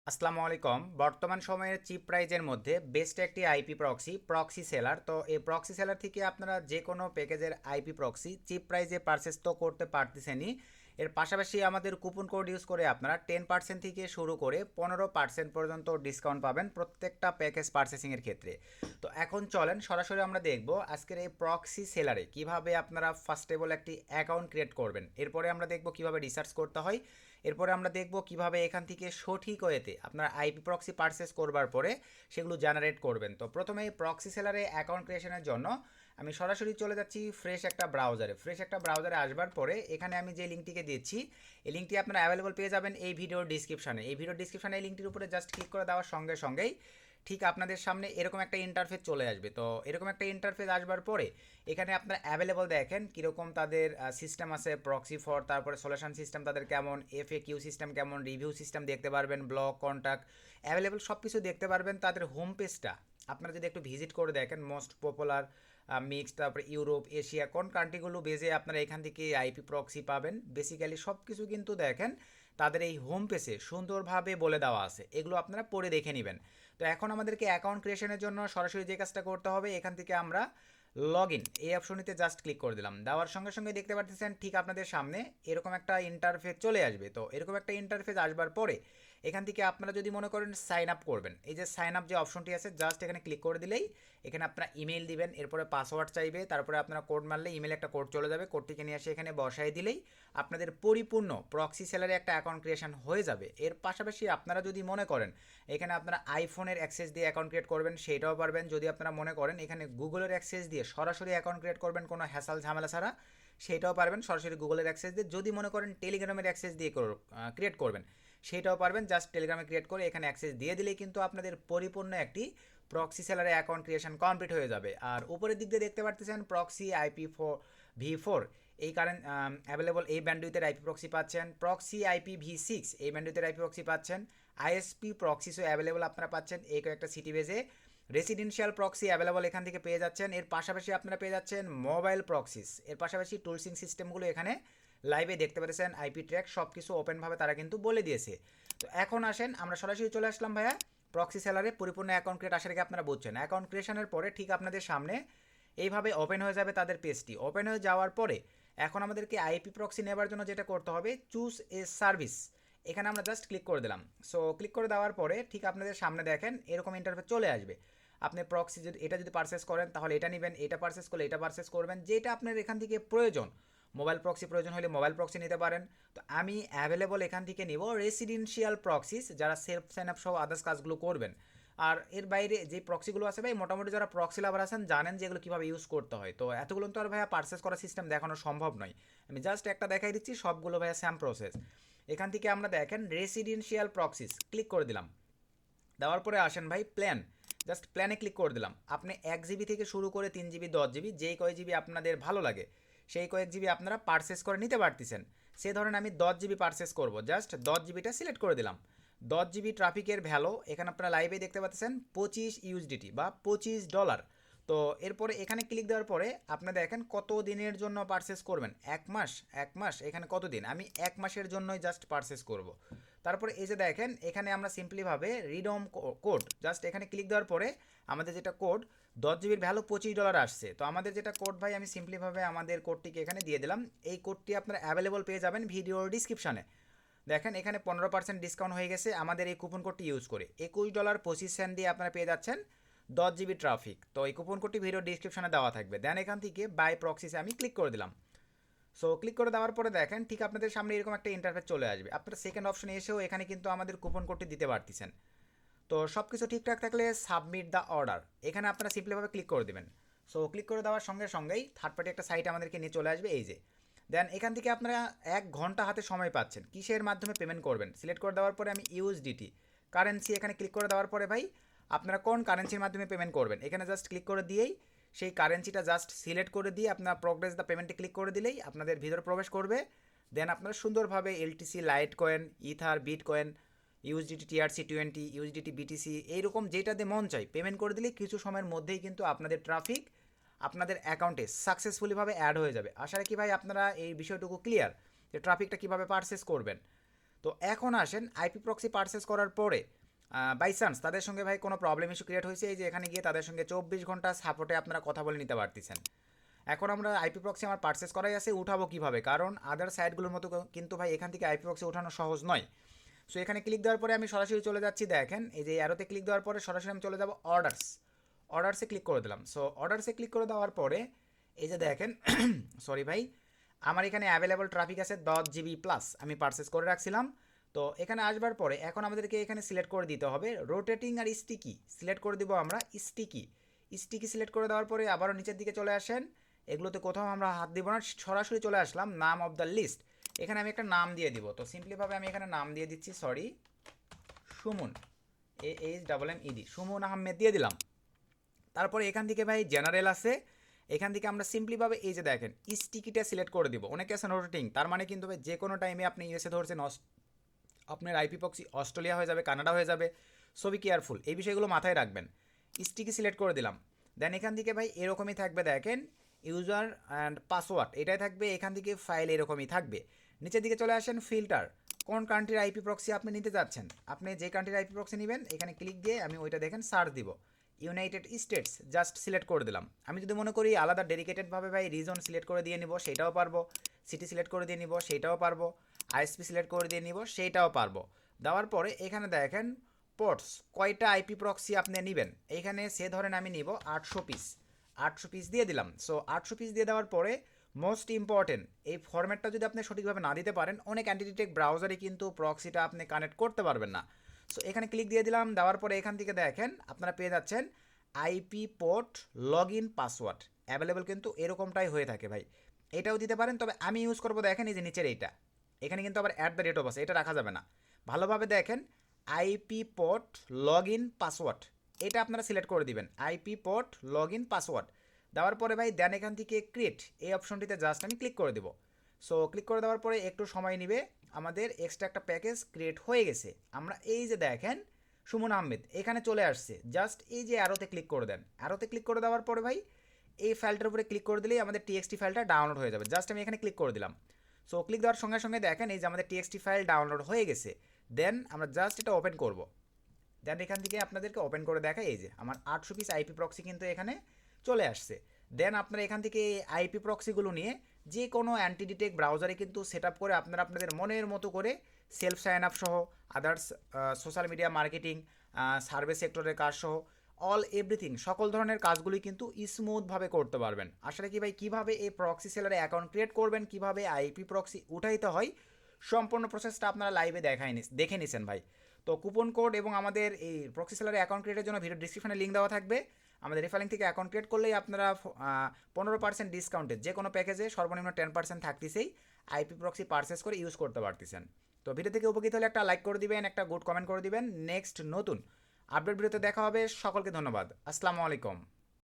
আসসালামু আলাইকুম। বর্তমান সময়ের চিপ প্রাইজের মধ্যে বেস্ট একটি আইপি প্রক্সি সেলার। তো এই প্রক্সি সেলার থেকে আপনারা যে কোনো প্যাকেজের আইপি প্রক্সি চিপ প্রাইজে পারচেস তো করতে পারতেছেনই, এর পাশাপাশি আমাদের কুপন কোড ইউজ করে আপনারা 10% থেকে শুরু করে 15% পর্যন্ত ডিসকাউন্ট পাবেন প্রত্যেকটা প্যাকেজ পারচেসিংয়ের ক্ষেত্রে। তো এখন চলেন সরাসরি আমরা দেখব আজকের এই প্রক্সি সেলারে কিভাবে আপনারা ফার্স্টেবল একটি অ্যাকাউন্ট ক্রিয়েট করবেন। এরপরে আমরা দেখব কিভাবে রিসার্চ করতে হয়। এরপরে আমরা দেখব কিভাবে এখান থেকে সঠিক ওয়েতে আপনারা আইপি প্রক্সি পারচেস করবার পরে সেগুলো জেনারেট করবেন। তো প্রথমে এই প্রক্সি সেলারে অ্যাকাউন্ট ক্রিয়েশনের জন্য আমি সরাসরি চলে যাচ্ছি ফ্রেশ একটা ব্রাউজারে আসবার পরে এখানে আমি যে লিঙ্কটিকে দিচ্ছি এই লিঙ্কটি আপনারা অ্যাভেলেবল পেয়ে যাবেন এই ভিডিওর ডিসক্রিপশানে। এই ভিডিওর ডিসক্রিপশানে এই লিঙ্কটির উপরে জাস্ট ক্লিক করে দেওয়ার সঙ্গে সঙ্গেই ঠিক আপনাদের সামনে এরকম একটা ইন্টারফেস চলে আসবে। তো এরকম একটা ইন্টারফেস আসবার পরে এখানে আপনারা অ্যাভেলেবল দেখেন কীরকম তাদের সিস্টেম আছে, প্রক্সি ফর, তারপরে সলিউশন সিস্টেম তাদের কেমন, FAQ সিস্টেম কেমন, রিভিউ সিস্টেম দেখতে পারবেন, ব্লগ কন্ট্যাক্ট অ্যাভেলেবল সব কিছু দেখতে পারবেন। তাদের হোম পেজটা আপনারা যদি একটু ভিজিট করে দেখেন, মোস্ট পপুলার মিক্স, তারপরে ইউরোপ, এশিয়া কোন কান্ট্রিগুলো বেজে আপনারা এখান থেকে আইপি প্রক্সি পাবেন, বেসিক্যালি সব কিছু কিন্তু দেখেন তাদের এই হোম পেজে সুন্দরভাবে বলে দেওয়া আছে। এগুলো আপনারা পড়ে দেখে নেবেন। তো এখন আমাদেরকে অ্যাকাউন্ট ক্রিয়েশনের জন্য সরাসরি যে কাজটা করতে হবে, এখান থেকে আমরা লগ ইন এই অপশনটিতে জাস্ট ক্লিক করে দিলাম। দেওয়ার সঙ্গে সঙ্গে দেখতে পাচ্ছেন ঠিক আপনাদের সামনে এরকম একটা ইন্টারফেস চলে আসবে। তো এরকম একটা ইন্টারফেস আসবার পরে এখান থেকে আপনারা যদি মনে করেন সাইন আপ করবেন, এই যে সাইন আপ যে অপশনটি আছে জাস্ট এখানে ক্লিক করে দিলেই এখানে আপনারা ইমেল দিবেন, এরপরে পাসওয়ার্ড চাইবে, তারপরে আপনারা কোড মারলে ইমেলে একটা কোড চলে যাবে, কোডটিকে নিয়ে এসে এখানে বসাই দিলেই আপনাদের পরিপূর্ণ প্রক্সি সেলারে একটা অ্যাকাউন্ট ক্রিয়েশন হয়ে যাবে। এর পাশাপাশি আপনারা যদি মনে করেন এখানে আপনারা আইফোনের অ্যাক্সেস দিয়ে অ্যাকাউন্ট ক্রিয়েট করবেন সেটাও পারবেন। যদি আপনারা মনে করেন এখানে গুগলের অ্যাক্সেস দিয়ে সরাসরি অ্যাকাউন্ট ক্রিয়েট করবেন কোনো হ্যাসাল ঝামেলা ছাড়া সেটাও পারবেন সরাসরি গুগলের অ্যাক্সেস দিয়ে। যদি মনে করেন টেলিগ্রামের অ্যাক্সেস দিয়ে ক্রিয়েট করবেন সেটাও পারবেন, জাস্ট টেলিগ্রামে ক্রিয়েট করে এখানে অ্যাক্সেস দিয়ে দিলেই কিন্তু আপনাদের পরিপূর্ণ একটি প্রক্সি সেলারে অ্যাকাউন্ট ক্রিয়েশন কমপ্লিট হয়ে যাবে। আর উপরের দিক দিয়ে দেখতে পাচ্ছেন প্রক্সি IP4V4 এই কারেন্ট অ্যাভেলেবল এই ব্যান্ডউইথের আইপি প্রক্সি পাচ্ছেন, প্রক্সি IP V6 এই ব্যান্ডউইথের আইপি প্রক্সি পাচ্ছেন, ISP প্রক্সিসও অ্যাভেলেবল আপনারা পাচ্ছেন এই কয়েকটা সিটি বেজে। রেসিডেন্সিয়াল প্রক্সি অ্যাভেলেবল এখান থেকে পেয়ে যাচ্ছেন। এর পাশাপাশি আপনারা পেয়ে যাচ্ছেন মোবাইল প্রক্সিস, এর পাশাপাশি টুলসিং সিস্টেমগুলো এখানে লাইভে দেখতে পাচ্ছেন, আইপি ট্র্যাক সব কিছু ওপেনভাবে তারা কিন্তু বলে দিয়েছে। তো এখন আসেন আমরা সরাসরি চলে আসলাম ভাইয়া প্রক্সি সেলারে পরিপূর্ণ অ্যাকাউন্ট ক্রিয়েট আসার আগে আপনারা বুঝছেন অ্যাকাউন্ট ক্রিয়েশনের পরে ঠিক আপনাদের সামনে এইভাবে ওপেন হয়ে যাবে তাদের পেজটি। ওপেন হয়ে যাওয়ার পরে এখন আমাদেরকে আইপি প্রক্সি নেবার জন্য যেটা করতে হবে চুজ এ সার্ভিস, এখানে আমরা জাস্ট ক্লিক করে দিলাম। সো ক্লিক করে দেওয়ার পরে ঠিক আপনাদের সামনে দেখেন এরকম ইন্টারফেস চলে আসবে। আপনি প্রক্সি যদি এটা যদি পারচেস করেন তাহলে এটা নেবেন, এটা পারচেস করলে এটা পারচেস করবেন, যেটা আপনার এখান থেকে প্রয়োজন। মোবাইল প্রক্সি প্রয়োজন হলে মোবাইল প্রক্সি নিতে পারেন। তো আমি অ্যাভেলেবল এখান থেকে নিব রেসিডেন্সিয়াল প্রক্সিস, যারা সেলফ সাইন আপ সহ আদার্স কাজগুলো করবেন। আর এর বাইরে যে প্রক্সিগুলো আছে ভাই মোটামুটি যারা প্রক্সি লাভার আছেন জানেন যে এগুলো কীভাবে ইউজ করতে হয়। তো এতগুলো তো আর ভাইয়া পারচেস করার সিস্টেম দেখানো সম্ভব নয়, আমি জাস্ট একটা দেখাই দিচ্ছি, সবগুলো ভাইয়া স্যাম প্রসেস। এখান থেকে আমরা দেখেন রেসিডেন্সিয়াল প্রক্সিস ক্লিক করে দিলাম। দেওয়ার পরে আসেন ভাই প্ল্যান, জাস্ট প্ল্যানে ক্লিক করে দিলাম। আপনি 1 GB থেকে শুরু করে 3 GB 10 GB যেই কয় জিবি আপনাদের ভালো লাগে সেই কয়েক জিবি আপনারা পারচেস করে নিতে পারতেছেন। সে ধরেন আমি 10 GB পারচেস করব, জাস্ট 10 GBটা সিলেক্ট করে দিলাম। 10 GB ট্রাফিকের ভ্যালু এখানে আপনারা লাইভে দেখতে পাচ্ছেন $25 বা $25। তো এরপরে এখানে ক্লিক দেওয়ার পরে আপনি দেখেন কত দিনের জন্য পারচেস করবেন, 1 মাস। 1 মাস এখানে কত দিন, আমি 1 মাসের জন্যই জাস্ট পারচেস করব। তারপরে এই যে দেখেন এখানে আমরা সিম্পলিভাবে রিডম কোড, জাস্ট এখানে ক্লিক দেওয়ার পরে আমাদের যেটা কোড 10 GBর ভ্যালু $25 আসছে। তো আমাদের যেটা কোড ভাই আমি সিম্পলিভাবে আমাদের কোডটিকে এখানে দিয়ে দিলাম। এই কোডটি আপনারা অ্যাভেলেবল পেয়ে যাবেন ভিডিওর ডিসক্রিপশানে। দেখেন এখানে 15% ডিসকাউন্ট হয়ে গেছে আমাদের এই কুপন কোডটি ইউজ করে। $21.25 দিয়ে আপনারা পেয়ে যাচ্ছেন 10 GB ট্রাফিক। তো এই কুপন কোডটি ভিডিও ডিসক্রিপশানে দেওয়া থাকবে। দেন এখান থেকে বাই প্রক্সিসে আমি ক্লিক করে দিলাম। সো ক্লিক করে দেওয়ার পরে দেখেন ঠিক আপনাদের সামনে এরকম একটা ইন্টারফেস চলে আসবে। আপনারা সেকেন্ড অপশনে এসেও এখানে কিন্তু আমাদের কুপন কোডটি দিতে পারতেছেন। তো সব কিছু ঠিকঠাক থাকলে সাবমিট দ্য অর্ডার এখানে আপনারা সিম্পলিভাবে ক্লিক করে দেবেন। সো ক্লিক করে দেওয়ার সঙ্গে সঙ্গেই থার্ড পার্টি একটা সাইট আমাদেরকে নিয়ে চলে আসবে এই যে। দেন এখান থেকে আপনারা 1 ঘন্টা হাতে সময় পাচ্ছেন কিসের মাধ্যমে পেমেন্ট করবেন সিলেক্ট করে দেওয়ার পরে আমি USDT কারেন্সি এখানে ক্লিক করে দেওয়ার পরে ভাই আপনারা কোন কারেন্সির মাধ্যমে পেমেন্ট করবেন এখানে জাস্ট ক্লিক করে দিয়েই সেই কারেন্সিটা জাস্ট সিলেক্ট করে দিয়ে আপনার প্রগ্রেস দ্য পেমেন্টে ক্লিক করে দিলেই আপনাদের ভিতরে প্রবেশ করবে। দেন আপনারা সুন্দরভাবে LTC, Litecoin, ether, bitcoin, USDT TRC20, USDT BTC এইরকম যেটাতে মন চাই পেমেন্ট করে দিলে কিছু সময়ের মধ্যেই কিন্তু আপনাদের ট্রাফিক আপনাদের অ্যাকাউন্টে সাকসেসফুলিভাবে অ্যাড হয়ে যাবে। আশা রাখি ভাই আপনারা এই বিষয়টুকু ক্লিয়ার যে ট্রাফিকটা কীভাবে পারচেস করবেন। তো এখন আসেন আইপি প্রক্সি পারচেস করার পরে বাই চান্স তাদের সঙ্গে ভাই কোনো প্রবলেম ইস্যু ক্রিয়েট হয়েছে, এই যে এখানে গিয়ে তাদের সঙ্গে 24 ঘন্টা সাপোর্টে আপনারা কথা বলে নিতে পারতেছেন। এখন আমরা আইপি প্রক্সি আমার পারচেস করাই আছে, উঠাবো কীভাবে, কারণ আদার সাইটগুলোর মতো কিন্তু ভাই এখান থেকে আইপি প্রক্সি ওঠানো সহজ নয়। সো এখানে ক্লিক দেওয়ার পরে আমি সরাসরি চলে যাচ্ছি, দেখেন এই যে অ্যারোতে ক্লিক দেওয়ার পরে সরাসরি আমি চলে যাব অর্ডারসে ক্লিক করে দিলাম। সো অর্ডারসে ক্লিক করে দেওয়ার পরে এই যে দেখেন সরি ভাই, আমার এখানে অ্যাভেলেবল ট্রাফিক আছে 10 GB প্লাস, আমি পারচেস করে রাখছিলাম। তো এখানে আসবার পরে এখন আমাদেরকে এখানে সিলেক্ট করে দিতে হবে রোটেটিং আর স্টিকি, সিলেক্ট করে দিব আমরা স্টিকি সিলেক্ট করে দেওয়ার পরে আবারও নিচের দিকে চলে আসেন, এগুলোতে কোথাও আমরা হাত দিব না, সরাসরি চলে আসলাম নাম অফ দ্য লিস্ট, এখানে আমি একটা নাম দিয়ে দিব। তো সিম্পলিভাবে আমি এখানে নাম দিয়ে দিচ্ছি সরি সুমন, AHMMED, সুমন আহমেদ দিয়ে দিলাম। তারপরে এখান থেকে ভাই জেনারেল আছে, এখান থেকে আমরা সিম্পলিভাবে এই যে দেখেন স্টিকিটা সিলেক্ট করে দিব। অনেকে আছে রোটেটিং, তার মানে কিন্তু ভাই যে কোনো টাইমে আপনি ইউএসএ ধরছেন, আপনার আইপি প্রক্সি অস্ট্রেলিয়া হয়ে যাবে, কানাডা হয়ে যাবে, সো বি কেয়ারফুল, এই বিষয়গুলো মাথায় রাখবেন। স্টিকি সিলেক্ট করে দিলাম। দেন এখান থেকে ভাই এরকমই থাকবে, দেখেন ইউজার অ্যান্ড পাসওয়ার্ড এটাই থাকবে, এখান থেকে ফাইল এরকমই থাকবে। নিচের দিকে চলে আসেন ফিল্টার, কোন কান্ট্রির আইপি প্রক্সি আপনি নিতে যাচ্ছেন, আপনি যে কান্ট্রির আইপি প্রক্সি নেবেন এখানে ক্লিক দিয়ে আমি ওইটা দেখেন সার্চ দিব, ইউনাইটেড স্টেটস জাস্ট সিলেক্ট করে দিলাম। আমি যদি মনে করি আলাদা ডেডিকেটেডভাবে ভাই রিজন সিলেক্ট করে দিয়ে নিব সেইটাও পারবো, সিটি সিলেক্ট করে দিয়ে নিব সেইটাও পারবো, আইএসপি সিলেক্ট করে দিয়ে নিব সেইটাও পারবো। দেওয়ার পরে এখানে দেখেন পোর্টস কয়টা আইপি প্রক্সি আপনি নেবেন, এইখানে সে ধরেন আমি নিব 800 পিস দিয়ে দিলাম। সো 800 পিস দিয়ে দেওয়ার পরে মোস্ট ইম্পর্টেন্ট এই ফরম্যাটটা যদি আপনি সঠিকভাবে না দিতে পারেন, অনেক অ্যান্টিটেক ব্রাউজারে কিন্তু প্রক্সিটা আপনি কানেক্ট করতে পারবেন না। সো এখানে ক্লিক দিয়ে দিলাম, দেওয়ার পরে এখান থেকে দেখেন আপনারা পেয়ে যাচ্ছেন IP port log in password available, কিন্তু এরকমটাই হয়ে থাকে ভাই, এটাও দিতে পারেন। তবে আমি ইউজ করবো দেখেন এই যে নিচের এইটা, এখানে কিন্তু আবার @, আছে, এটা রাখা যাবে না। ভালোভাবে দেখেন IP port log in password, এটা আপনারা সিলেক্ট করে দিবেন, IP port log in password. দেওয়ার পরে ভাই দেন এখান থেকে ক্রিয়েট এই অপশনটিতে জাস্ট আমি ক্লিক করে দেব। সো ক্লিক করে দেওয়ার পরে একটু সময় নেবে, আমাদের এক্সট্রা একটা প্যাকেজ ক্রিয়েট হয়ে গেছে। আমরা এই যে দেখেন সুমন আহমেদ এখানে চলে আসছে, জাস্ট এই যে অ্যারোতে ক্লিক করে দেন, অ্যারোতে ক্লিক করে দেওয়ার পরে ভাই এই ফাইলটার উপরে ক্লিক করে দিলেই আমাদের টিএক্সটি ফাইলটা ডাউনলোড হয়ে যাবে। জাস্ট আমি এখানে ক্লিক করে দিলাম। সো ক্লিক দেওয়ার সঙ্গে সঙ্গে দেখেন এই যে আমাদের টিএক্সটি ফাইল ডাউনলোড হয়ে গেছে। দেন আমরা জাস্ট এটা ওপেন করব। দেন এখান থেকে আপনাদেরকে ওপেন করে দেখাই, এই যে আমার 800 পিস আইপি প্রক্সি কিন্তু এখানে চলে আসছে। দেন আপনারা এখান থেকে আইপি প্রক্সিগুলো নিয়ে যে কোনো অ্যান্টিডিটেক ব্রাউজারে কিন্তু সেট আপ করে আপনারা আপনাদের মনের মতো করে সেলফ সাইন আপ সহ others social media marketing, service সেক্টরের কাজ সহ অল এভরিথিং সকল ধরনের কাজগুলি কিন্তু স্মুথভাবে করতে পারবেন। আসলে কি ভাই কীভাবে এই প্রক্সি সেলারে অ্যাকাউন্ট ক্রিয়েট করবেন, কীভাবে আইপি প্রক্সি উঠাইতে হয়, সম্পূর্ণ প্রসেসটা আপনারা লাইভে দেখে নিছেন ভাই। তো কুপন কোড এবং আমাদের এই প্রক্সি সেলারে অ্যাকাউন্ট ক্রিয়েটের জন্য ভিডিও ডিসক্রিপশনে লিঙ্ক দেওয়া থাকবে। আমাদের রেফারিং থেকে অ্যাকাউন্ট ক্রিয়েট করলেই আপনারা 15% ডিসকাউন্টে যে কোনো প্যাকেজে সর্বনিম্ন 10% থাকতেছেই আইপি প্রক্সি পারচেস করে ইউজ করতে পারতেছেন। তো ভিডিও থেকে উপকৃত হলে একটা লাইক করে দিবেন, একটা গুড কমেন্ট করে দিবেন। নেক্সট নতুন আপডেট ভিডিওতে দেখা হবে, সকলকে ধন্যবাদ, আসসালামু আলাইকুম।